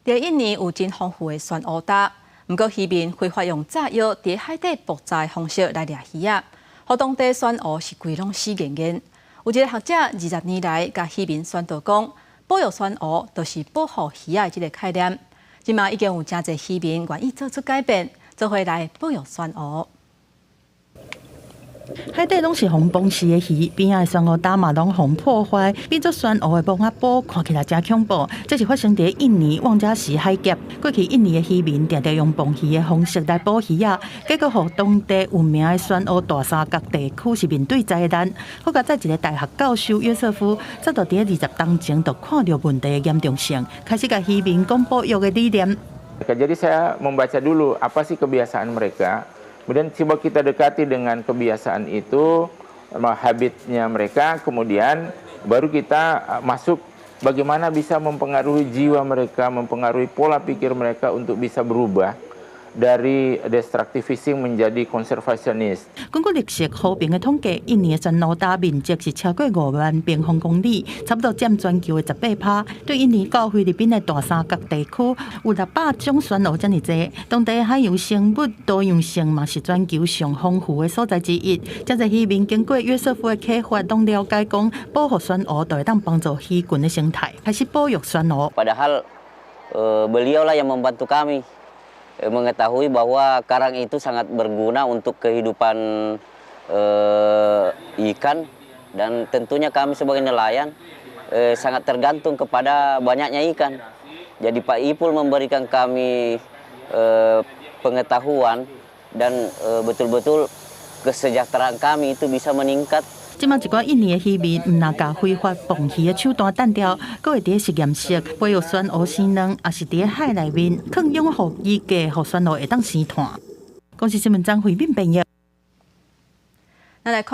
在印尼有真丰富的酸蚵搭，不过渔民非法用炸药在海底捕炸方式来掠鱼啊，互当地酸蚵是规拢死严严。有一个学者20年来，甲渔民宣导讲，保育酸蚵就是保护鱼仔的这个概念。今嘛已经有真侪渔民愿意做出改变，做回来保育酸蚵。海底拢是红崩死的鱼，边仔的酸蚵搭嘛拢红破坏，变做酸蚵的崩仔煲，看起来真恐怖。这是发生在印尼旺加市海峡。过去印尼的渔民常常用崩鱼的方式来捕鱼啊，结果互当地有名的酸蚵大三角地区是面对灾难。好在在一个大学教授约瑟夫，早在20当前就看到问题的严重性，开始甲渔民讲保育的理念。Jadi saya membaca dulu apa sih kebiasaan mereka. Kemudian coba kita dekati dengan kebiasaan itu, habitnya mereka, kemudian baru kita masuk bagaimana bisa mempengaruhi jiwa mereka, mempengaruhi pola pikir mereka untuk bisa berubah dari destructive fishing menjadi conservationist. 根据历史和平的统计，印尼的酸蚵搭面积是超过5万平方公里，差不多占全球的18%。对印尼到菲律宾的大三角地区，有600种酸蚵这么多。当地海洋生物多样性嘛是全球上丰富的所在之一。这些渔民经过约瑟夫的启发，拢了解讲保护酸蚵就会当帮助鱼群的生态，开始保育酸蚵。Padahal beliau lah yang membantu kami. Mengetahui bahwa karang itu sangat berguna untuk kehidupan ikan dan tentunya kami sebagai nelayan sangat tergantung kepada banyaknya ikan. Jadi Pak Ipul memberikan kami pengetahuan dan betul-betul kesejahteraan kami itu bisa meningkat. 即马一寡印尼的渔民，唔但甲非法捕鱼的手段单调，阁会伫实验室培育酸蚵生卵，也是伫海内面放养互鱼价，互酸蚵会当生碳。公司新闻张慧敏编译。